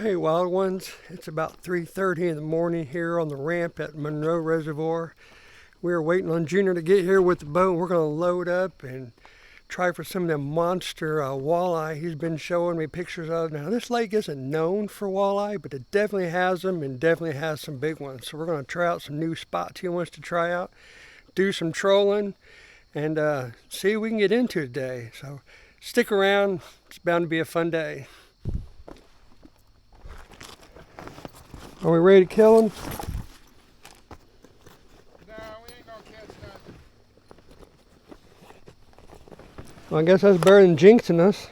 Hey wild ones, it's about 3:30 in the morning here on the ramp at Monroe Reservoir. We're waiting on Junior to get here with the boat. We're going to load up and try for some of them monster walleye he's been showing me pictures of. Now this lake isn't known for walleye, but it definitely has them and definitely has some big ones. So we're going to try out some new spots he wants to try out, do some trolling, and see what we can get into today. So stick around, it's bound to be a fun day. Are we ready to kill him? No, we ain't gonna catch nothing. Well, I guess that's better than jinxing us.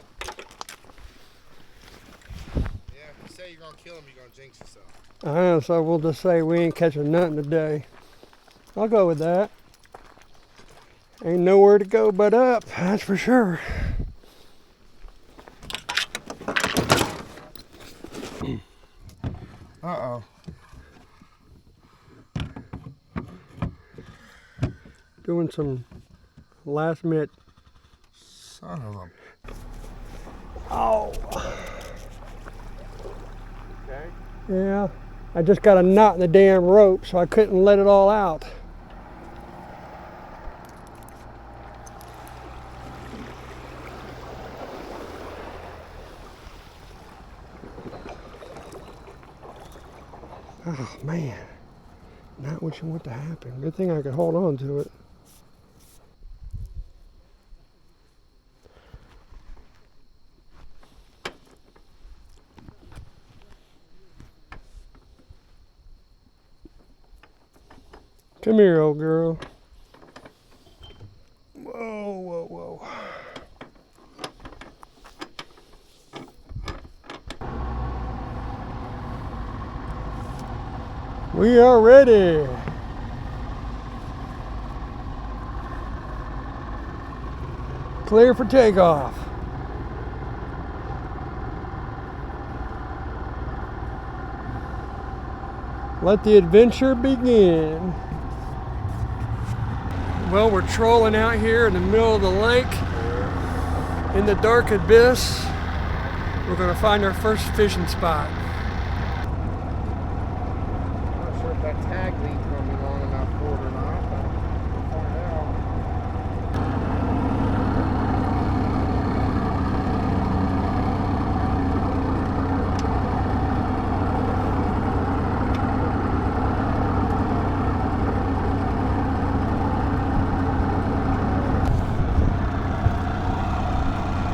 Yeah, if you say you're gonna kill him, you're gonna jinx yourself. I know, so we'll just say we ain't catching nothing today. I'll go with that. Ain't nowhere to go but up, that's for sure. Uh-oh. Doing some last minute. Son of a... Oh. Okay. Yeah, I just got a knot in the damn rope, so I couldn't let it all out. Oh man, not what you want to happen. Good thing I could hold on to it. Come here, old girl. Whoa, whoa, whoa. We are ready. Clear for takeoff. Let the adventure begin. Well, we're trolling out here in the middle of the lake in the dark abyss. We're going to find our first fishing spot. I'm not sure if that tag lead's gonna be long enough for it or not, but we'll find out.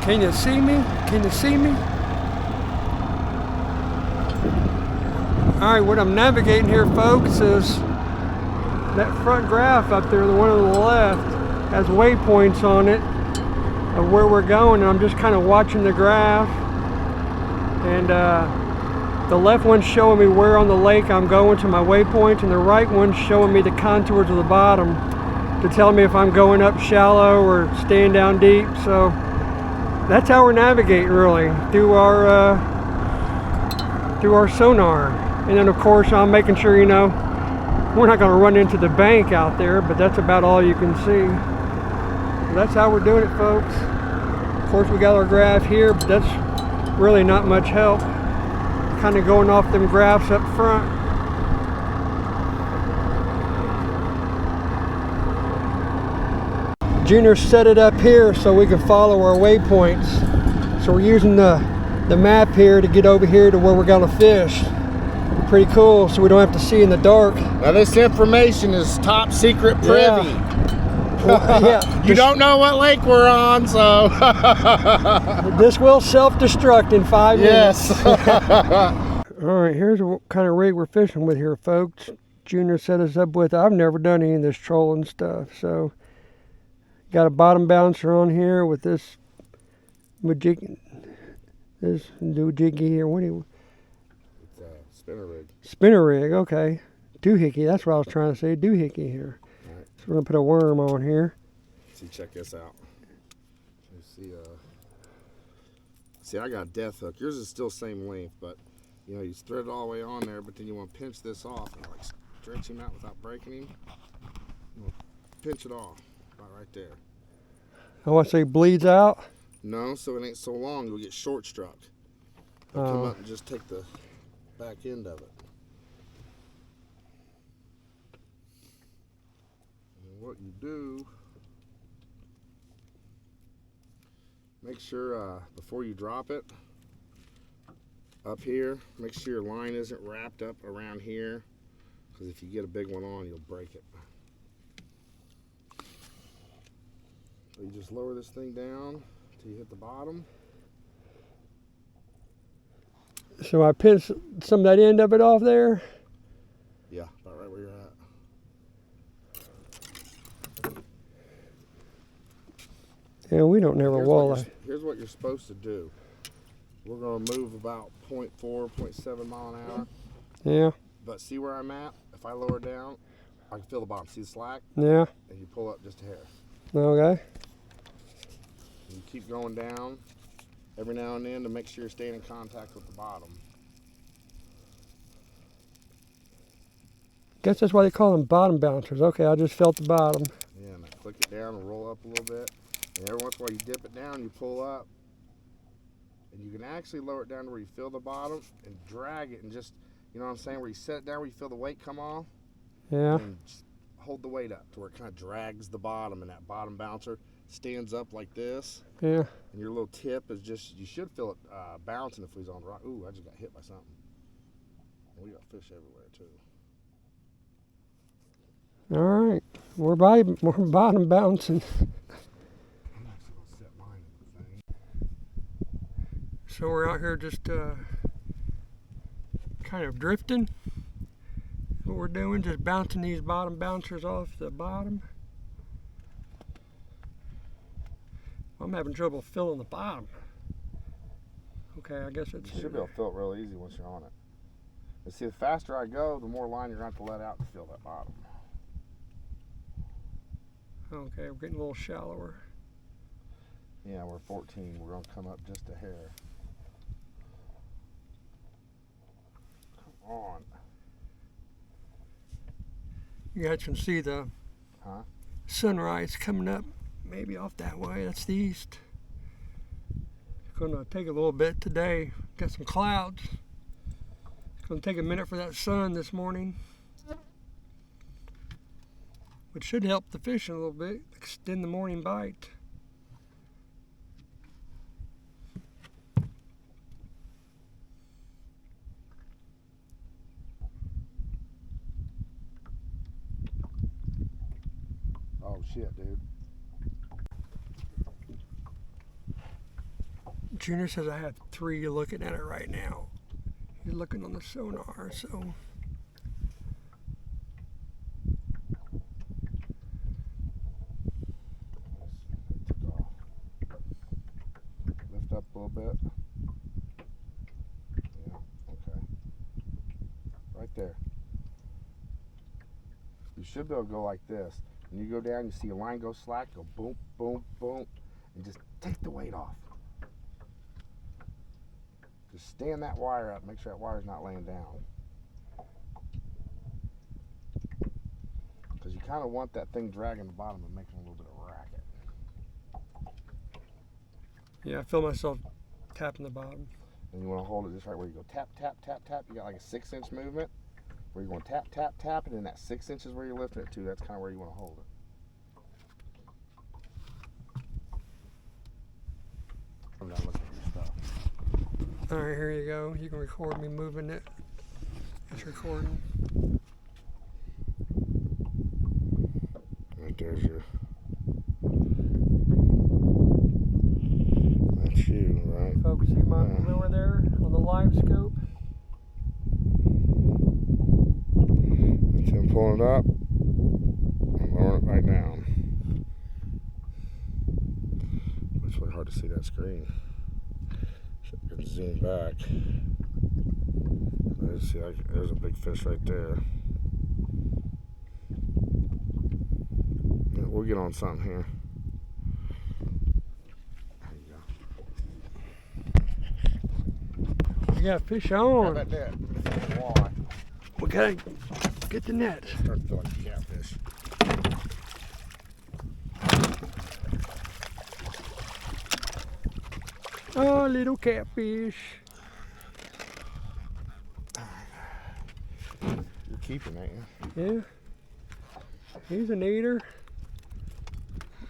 Can you see me? Can you see me? All right, what I'm navigating here, folks, is that front graph up there, the one on the left, has waypoints on it of where we're going. And I'm just kind of watching the graph. And the left one's showing me where on the lake I'm going to my waypoint, and the right one's showing me the contours of the bottom to tell me if I'm going up shallow or staying down deep. So that's how we're navigating, really, through our sonar. And then of course I'm making sure, you know, we're not going to run into the bank out there, but that's about all you can see. So that's how we're doing it, folks. Of course we got our graph here, but that's really not much help. Kind of going off them graphs up front. Junior set it up here so we can follow our waypoints. So we're using the map here to get over here to where we're gonna fish. Pretty cool, so we don't have to see in the dark. Now this information is top secret privy. Well, yeah. You don't know what lake we're on, so. This will self-destruct in 5 minutes. Yes. All right, here's what kind of rig we're fishing with here, folks. Junior set us up with. I've never done any of this trolling stuff, so got a bottom bouncer on here with this majig, this doohickey here. What do you? It's a spinner rig. Spinner rig, okay. Doohickey, that's what I was trying to say. Doohickey here. All right. So we're gonna put a worm on here. See, check this out. You see, I got a death hook. Yours is still same length, but you know, you thread it all the way on there, but then you want to pinch this off and like stretch him out without breaking him. You want to pinch it off, right there. I want to say bleeds out. No, so it ain't so long, you'll get short struck. You'll come up and just take the back end of it. And what you do, make sure before you drop it, up here, make sure your line isn't wrapped up around here, because if you get a big one on, you'll break it. So you just lower this thing down until you hit the bottom. So I pinch some of that end of it off there? Yeah, about right where you're at. Yeah, we don't never walleye. Here's what you're supposed to do. We're going to move about 0.4, 0.7 mile an hour. Yeah. But see where I'm at? If I lower down, I can feel the bottom. See the slack? Yeah. And you pull up just a hair. Okay. And you keep going down every now and then to make sure you're staying in contact with the bottom. Guess that's why they call them bottom bouncers. Okay, I just felt the bottom. Yeah, and I click it down and roll up a little bit. And every once in a while you dip it down, you pull up. And you can actually lower it down to where you feel the bottom and drag it and just, you know what I'm saying, where you set it down where you feel the weight come off. Yeah. And just hold the weight up to where it kind of drags the bottom, and that bottom bouncer stands up like this. Yeah. And your little tip is just, you should feel it bouncing if we was on rock. Ooh, I just got hit by something. And we got fish everywhere too. All right. We're bottom bouncing. I'm actually going to set mine in the thing. So we're out here just kind of drifting. What we're doing, just bouncing these bottom bouncers off the bottom. I'm having trouble filling the bottom. Okay, I guess it's. You should be able to feel it real easy once you're on it. And see, the faster I go, the more line you're going to have to let out to feel that bottom. Okay, we're getting a little shallower. Yeah, we're 14. We're going to come up just a hair. Come on. You guys can see the sunrise coming up, maybe off that way. That's the east. It's gonna take a little bit today. Got some clouds. It's gonna take a minute for that sun this morning, which should help the fishing a little bit, extend the morning bite. Oh shit, dude. Junior says I have 3 looking at it right now. He's looking on the sonar, so. Lift up a little bit. Yeah, okay. Right there. You should be able to go like this. When you go down, you see a line go slack, go boom, boom, boom, and just take the weight off. Just stand that wire up, make sure that wire's not laying down. Because you kind of want that thing dragging the bottom and making a little bit of racket. Yeah, I feel myself tapping the bottom. And you want to hold it just right where you go tap, tap, tap, tap. You got like a 6-inch movement where you're going tap, tap, tap, and then that 6 inches where you're lifting it to, that's kind of where you want to hold it. I'm not looking at your stuff. All right, here you go. You can record me moving it. It's recording. Right there's your. That's you, right? Folks, see my lure there on the live scope? That's him pulling it up and lowering it back down. It's really hard to see that screen. So you can zoom back. There's a big fish right there. Yeah, we'll get on something here. You got fish on. Grab that net. Walleye. We gotta get the net. Starting to feel like a catfish. Oh, little catfish. keeping, ain't you? Yeah. He's an eater.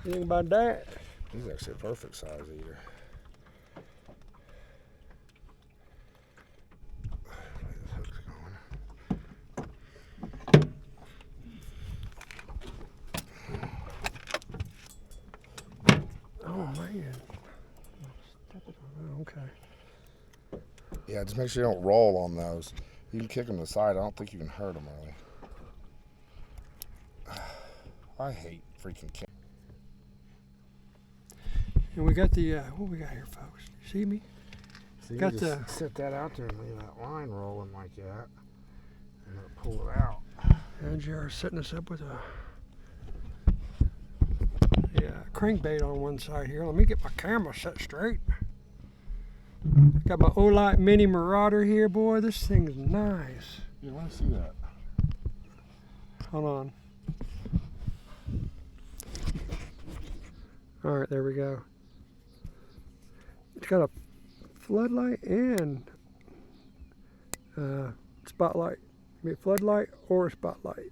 You think about that? He's actually a perfect size eater. This hook's going. Oh man. Okay. Yeah, just make sure you don't roll on those. You can kick them to the side. I don't think you can hurt them really. I hate freaking kick. And we got the what we got here, folks? You see me? So you Got just the- set that out there and leave that line rolling like that, and then pull it out. And JR's setting us up with a crankbait on one side here. Let me get my camera set straight. Got my Olight Mini Marauder here, boy. This thing's nice. Yeah, let me see that. Hold on. All right, there we go. It's got a floodlight and spotlight. Maybe floodlight or a spotlight.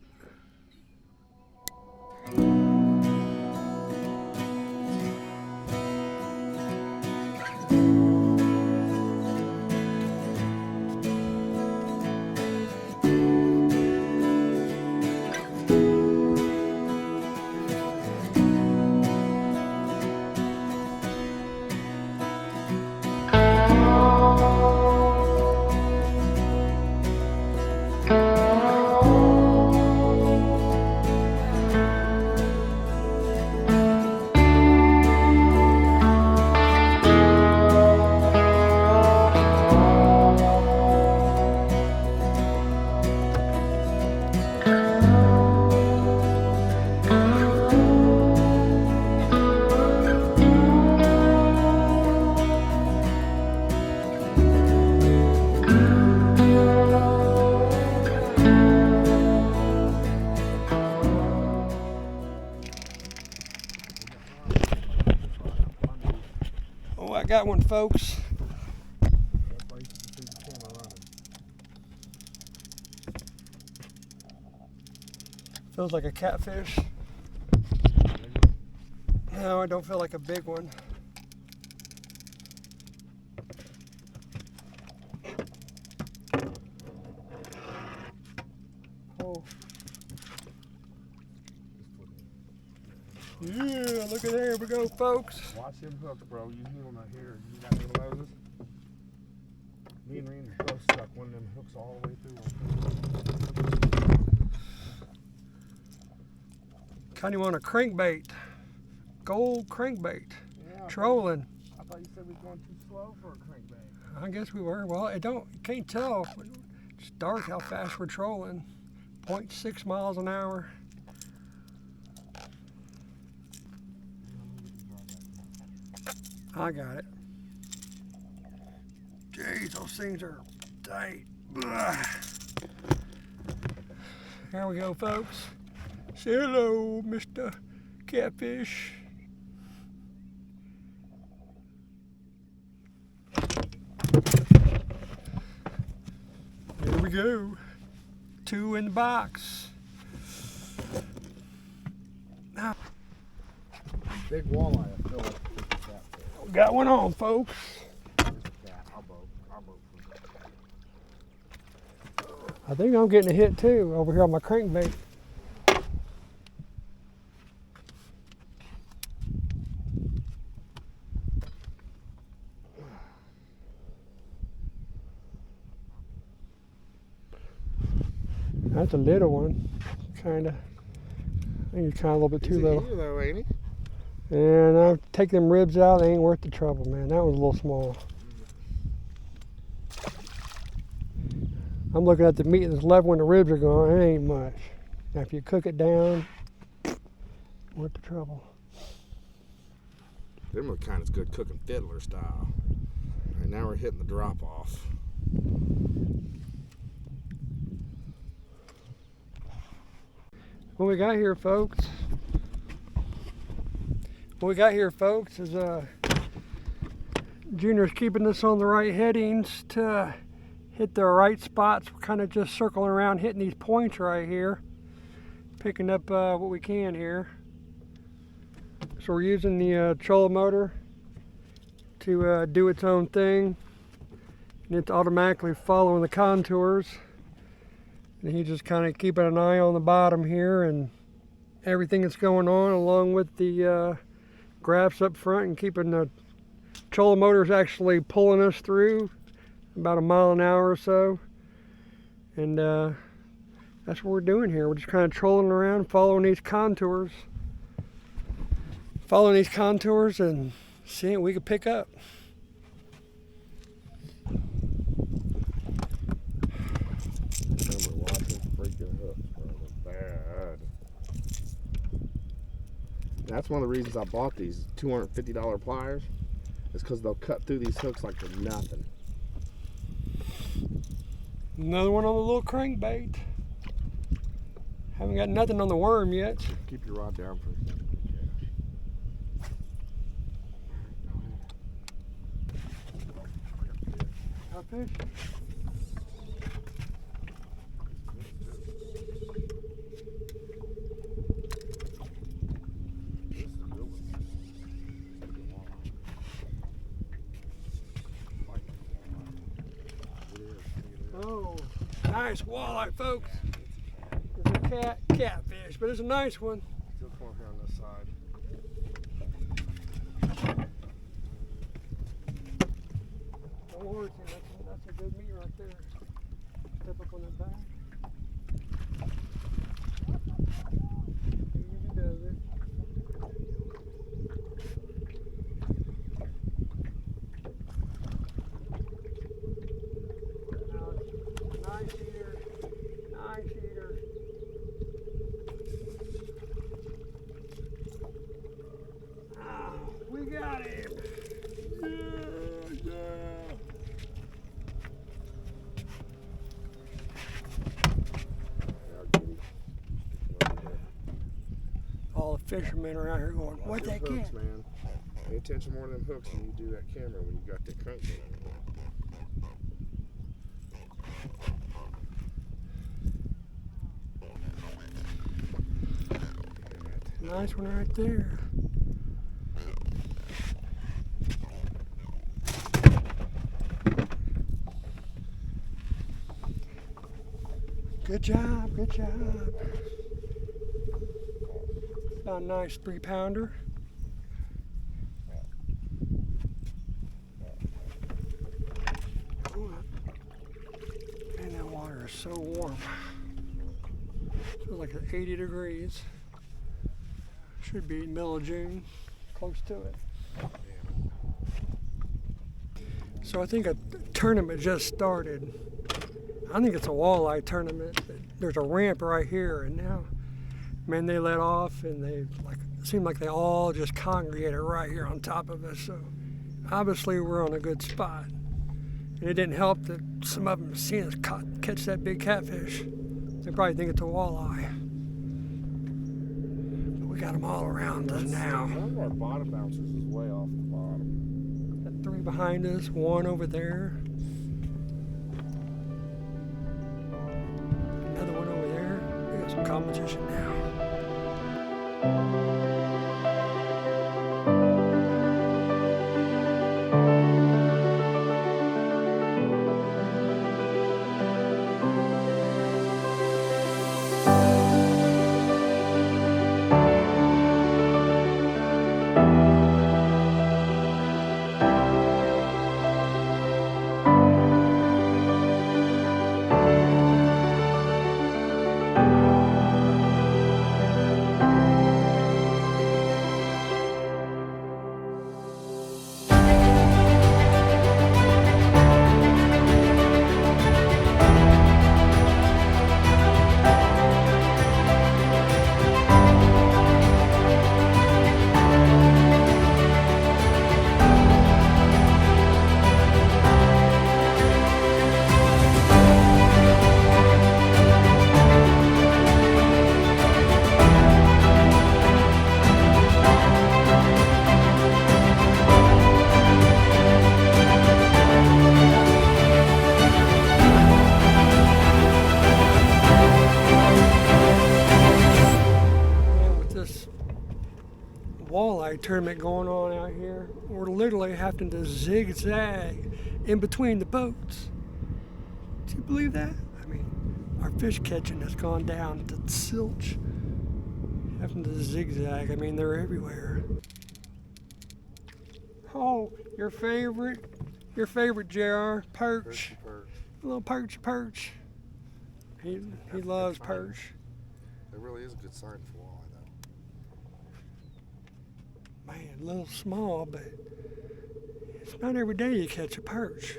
Oh, I got one, folks. Feels like a catfish. No, I don't feel like a big one. Oh. Yeah, look at there we go, folks. Watch him hook, bro. You need one right here. You got little noses. Me and Reen both stuck one of them hooks all the way through. Kind of want a crankbait. Gold crankbait. Yeah, Trolling. I thought you said we was going too slow for a crankbait. I guess we were. Well, you can't tell. It's dark how fast we're trolling. 0.6 miles an hour. I got it. Jeez, those things are tight. Ugh. There we go, folks. Say hello, Mr. Catfish. There we go. 2 in the box. Now, Big walleye, I feel like it's a catfish. got one on, folks. It's a cat. I'll boat for it. I think I'm getting a hit too over here on my crankbait. That's a little one, kinda. I think it's kinda a little bit too He's a little. eater though, ain't he? And I'll take them ribs out, they ain't worth the trouble, man. That was a little small. I'm looking at the meat that's left when the ribs are gone, it ain't much. Now if you cook it down, worth the trouble. Them are kind of good cooking fiddler style. Right now we're hitting the drop off. What we got here, folks? is Junior's keeping us on the right headings to hit the right spots. We're kind of just circling around, hitting these points right here, picking up what we can here. So we're using the trolling motor to do its own thing, and it's automatically following the contours. And he's just kind of keeping an eye on the bottom here and everything that's going on, along with the graphs up front, and keeping the trolling motors actually pulling us through about a mile an hour or so. And that's what we're doing here. We're just kind of trolling around, following these contours and seeing what we can pick up. Remember watching freaking hooks, bro. They're bad. That's one of the reasons I bought these $250 pliers. Is because they'll cut through these hooks like they're nothing. Another one on the little crankbait. Haven't got nothing on the worm yet. Keep your rod down for a second. Fish. Oh, nice walleye, folks. It's a catfish, but it's a nice one. Still going here on this side. Don't worry, that's a good meat right there. Step up on that back. Easy does it. Nice eater. Nice eater. Ah, we got him. All the fishermen are out here going, what'd they hooks, get? Man. Pay attention more to them hooks when you do that camera when you got that crankbait on. Nice one right there. Good job, good job. About a nice 3-pounder. Man, that water is so warm. Feels like it's 80 degrees. Should be middle of June, close to it. So I think a tournament just started. I think it's a walleye tournament. There's a ramp right here, and now, man, they let off, and they seem like they all just congregated right here on top of us. So obviously we're on a good spot. And it didn't help that some of them seen us catch that big catfish. They probably think it's a walleye. But we got them all around us now. One of our bottom bouncers is way off the bottom. Got 3 behind us, 1 over there. Another one over there. We got some competition now. walleye tournament going on out here. We're literally having to zigzag in between the boats. Do you believe that? I mean, our fish catching has gone down to zilch. Having to zigzag, I mean, they're everywhere. Oh, your favorite, JR, perch. A little perch. He loves perch. It really is a good sign for walleye, though. Man, a little small, but it's not every day you catch a perch.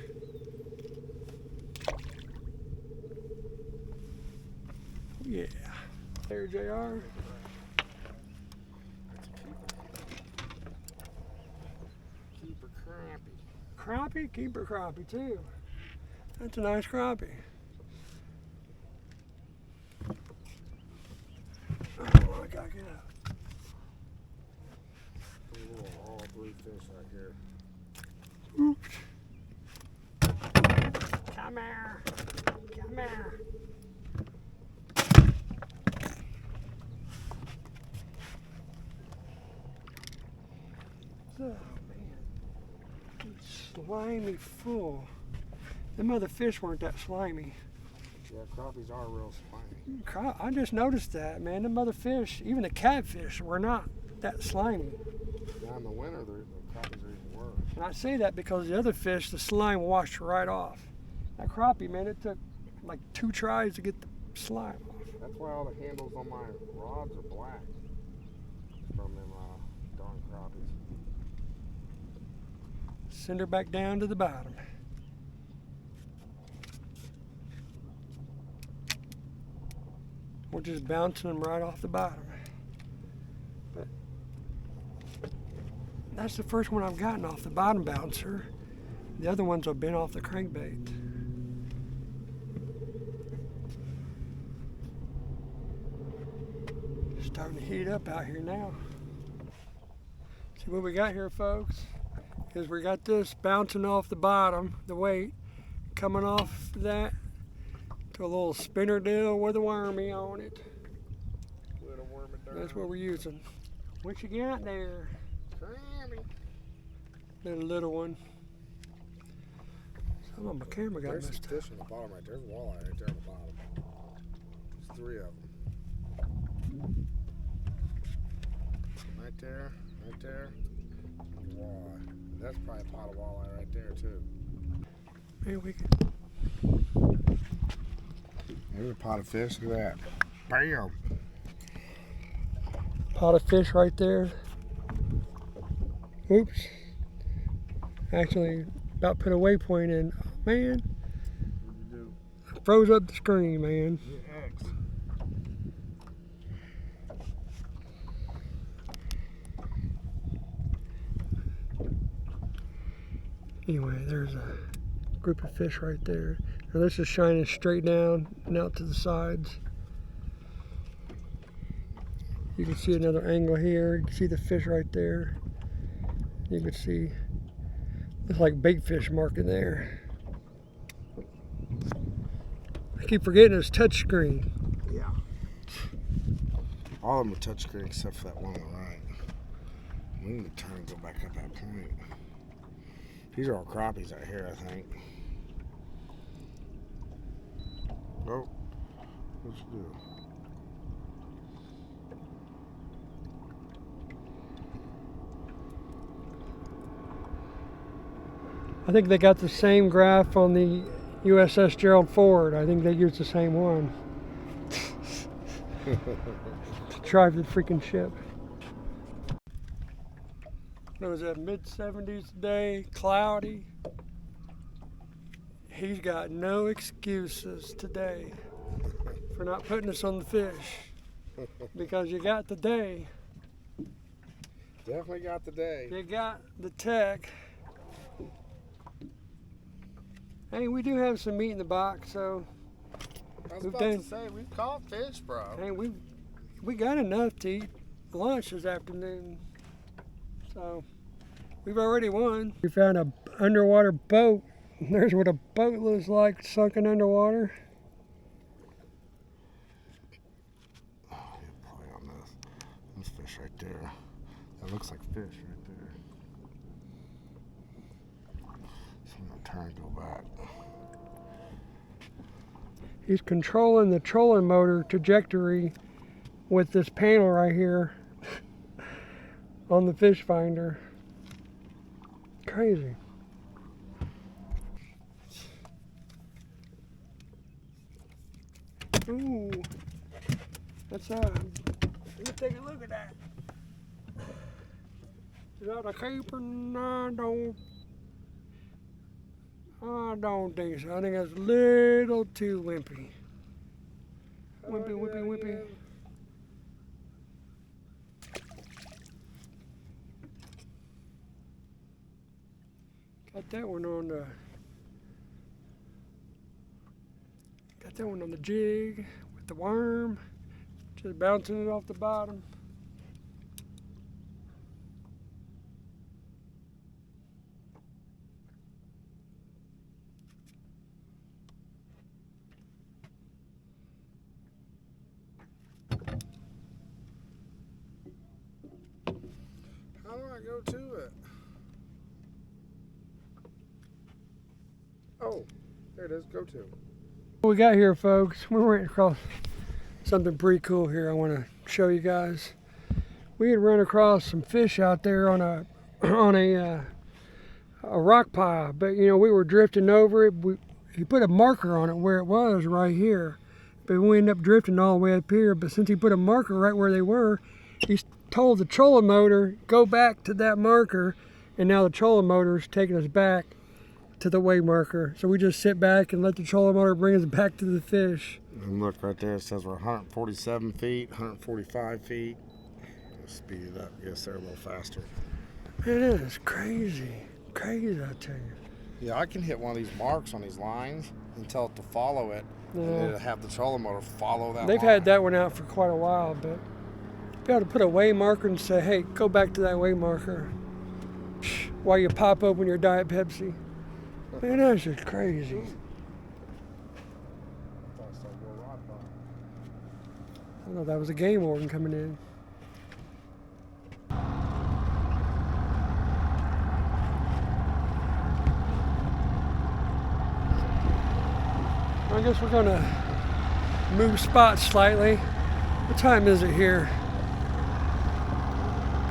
Yeah. There, JR. Keeper crappie. Crappie? Keeper crappie, too. That's a nice crappie. Oh, I gotta get up. All three fish right here. Oops. Come here. Come here. Oh, man. It's slimy full. Them other fish weren't that slimy. Yeah, crappies are real slimy. I just noticed that, man. Them other fish, even the catfish, were not that slimy. Yeah, in the winter, the crappies are even worse. And I say that because the other fish, the slime washed right off. That crappie, man, it took like 2 tries to get the slime off. That's why all the handles on my rods are black from them darn crappies. Send her back down to the bottom. We're just bouncing them right off the bottom. But that's the first one I've gotten off the bottom bouncer. The other ones have been off the crankbait. Starting to heat up out here now. See what we got here, folks, is we got this bouncing off the bottom, the weight, coming off that to a little spinner deal with a wormy on it. Little wormy dirt. That's what we're using. What you got there? Crammy. Little one. Some of my camera got There's some messed up. fish on the bottom right there. There's a walleye right there on the bottom. There's 3 of them. Right there, walleye. That's probably a pot of walleye right there too. Maybe we can. There's a pot of fish. Look at that. Bam! Pot of fish right there. Oops. Actually, about put a waypoint in. Oh, man. What'd you do? I froze up the screen, man. Your eggs. Anyway, there's a group of fish right there. Now this is shining straight down and out to the sides. You can see another angle here. You can see the fish right there. You can see, it's like big fish marking there. I keep forgetting it's touch screen. Yeah. All of them are touchscreen except for that one on the right. We need to turn and go back up that point. These are all crappies out here, I think. Oh, what's it do? I think they got the same graph on the USS Gerald Ford. I think they used the same one to drive the freaking ship. It was at mid-70s today, cloudy. He's got no excuses today for not putting us on the fish because you got the day. Definitely got the day. You got the tech. Hey, we do have some meat in the box, so I was about to say, we've caught fish, bro. hey, we got enough to eat lunch this afternoon. So we've already won. We found a underwater boat. There's what a boat looks like sunken underwater. Oh, yeah, probably on this fish right there. That looks like fish right there. So I'm gonna turn and go back. He's controlling the trolling motor trajectory with this panel right here on the fish finder. Crazy. Ooh, that's let me take a look at that. Is that a caper? No, I don't think so. I think that's a little too wimpy. Wimpy. Got that one on the jig with the worm, just bouncing it off the bottom. How do I go to it? Oh, there it is. Go to. What we got here, folks, we ran across something pretty cool here I want to show you guys. We had run across some fish out there on a rock pile, but you know, we were drifting over it. He put a marker on it where it was right here, but we ended up drifting all the way up here. But since he put a marker right where they were, he told the trolling motor go back to that marker, and now the trolling motor is taking us back to the way marker. So we just sit back and let the trolling motor bring us back to the fish. And look right there, it says we're 147 feet, 145 feet. Let's speed it up, get us there a little faster. It is crazy, I tell you. Yeah, I can hit one of these marks on these lines and tell it to follow it, and then it'll have the trolling motor follow that They've line. had that one out for quite a while, but be able to put a way marker and say, hey, go back to that way marker while you pop open your Diet Pepsi. Man, that's just crazy. I thought that was a game warden coming in. I guess we're gonna move spots slightly. What time is it here?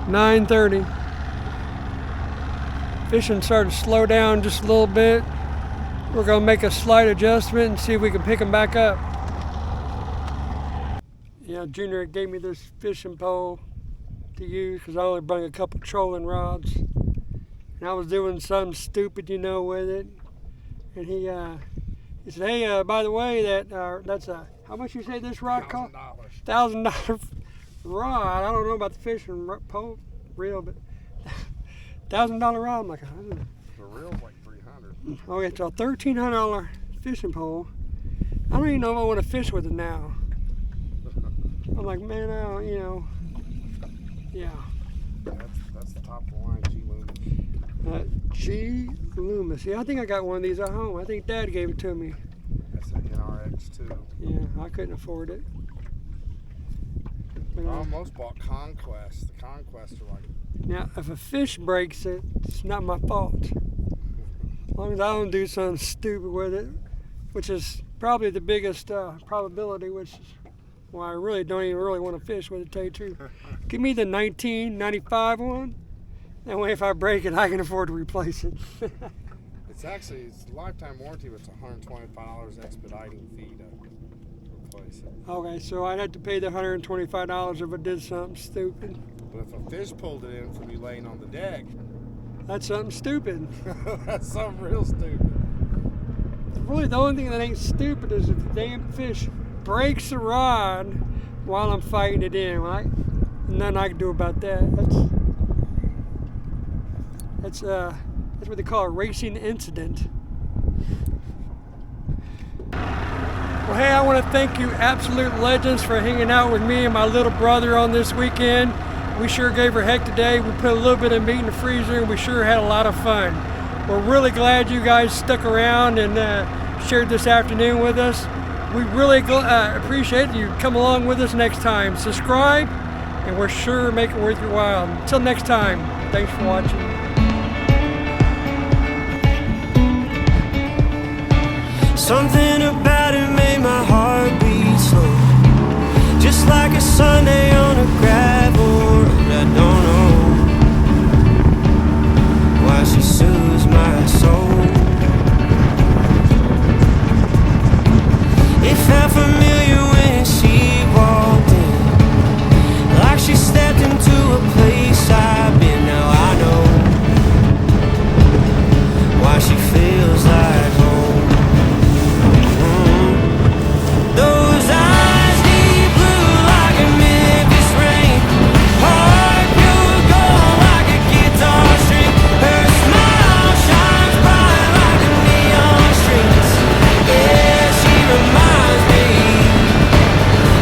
9:30. Fishing started to slow down just a little bit. We're gonna make a slight adjustment and see if we can pick them back up. Yeah, Junior gave me this fishing pole to use because I only bring a couple trolling rods. And I was doing something stupid, you know, with it. And he said, hey, by the way, that's a, how much you say this rod cost? $1,000 rod. I don't know about the fishing pole reel, but $1,000 rod. I'm like, I don't know. The reel's like $300. Okay, so $1,300 fishing pole. I don't even know if I want to fish with it now. I'm like, man, I don't, you know, yeah. That's the top of the line, G Loomis. G Loomis. Yeah, I think I got one of these at home. I think Dad gave it to me. That's an NRX too. Yeah, I couldn't afford it. But, I almost bought Conquest. The Conquest are like. Now, if a fish breaks it, it's not my fault. As long as I don't do something stupid with it, which is probably the biggest probability, which is why I really don't even really want to fish with it, to tell you the truth. Give me the 1995 one. That way if I break it, I can afford to replace it. It's a lifetime warranty, but it's $125 expediting fee to replace it. Okay, so I'd have to pay the $125 if I did something stupid. But if a fish pulled it in from you laying on the deck, That's something stupid. that's something real stupid. Really, the only thing that ain't stupid is if the damn fish breaks the rod while I'm fighting it in, right? Nothing I can do about that. That's what they call a racing incident. Well, hey, I want to thank you absolute legends for hanging out with me and my little brother on this weekend. We sure gave her heck today. We put a little bit of meat in the freezer and we sure had a lot of fun. We're really glad you guys stuck around and shared this afternoon with us. We really appreciate you come along with us next time. Subscribe and we're sure make it worth your while. Until next time, thanks for watching. Something about it made my heart beat slow, just like a Sunday on a gravel road. I don't know why she soothes my soul. It felt familiar when she walked in, like she stepped into a place I've been. Now I know why she feels like home. Those eyes deep blue like a Memphis rain, heart pure gold like a guitar string. Her smile shines bright like a neon strings. Yeah, she reminds me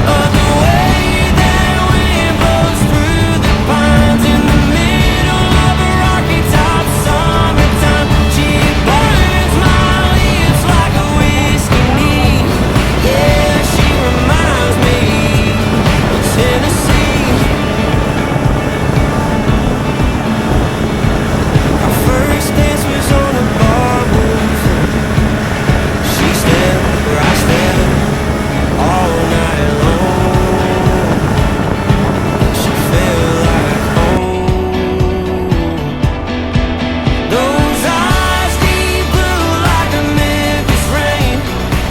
of the way that wind blows through the pines in the middle of a rocky top summertime. She burns my lips like a whiskey needle. Yeah, she reminds me of Tennessee. Our first dance was on a ballroom floor. She stepped where I stepped all night long. She felt like home. Those eyes deep blue like a Memphis rain,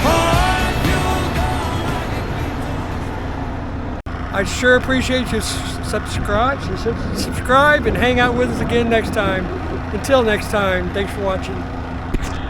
heart pure gold. I'd sure appreciate you subscribe and hang out with us again next time. Until next time, thanks for watching.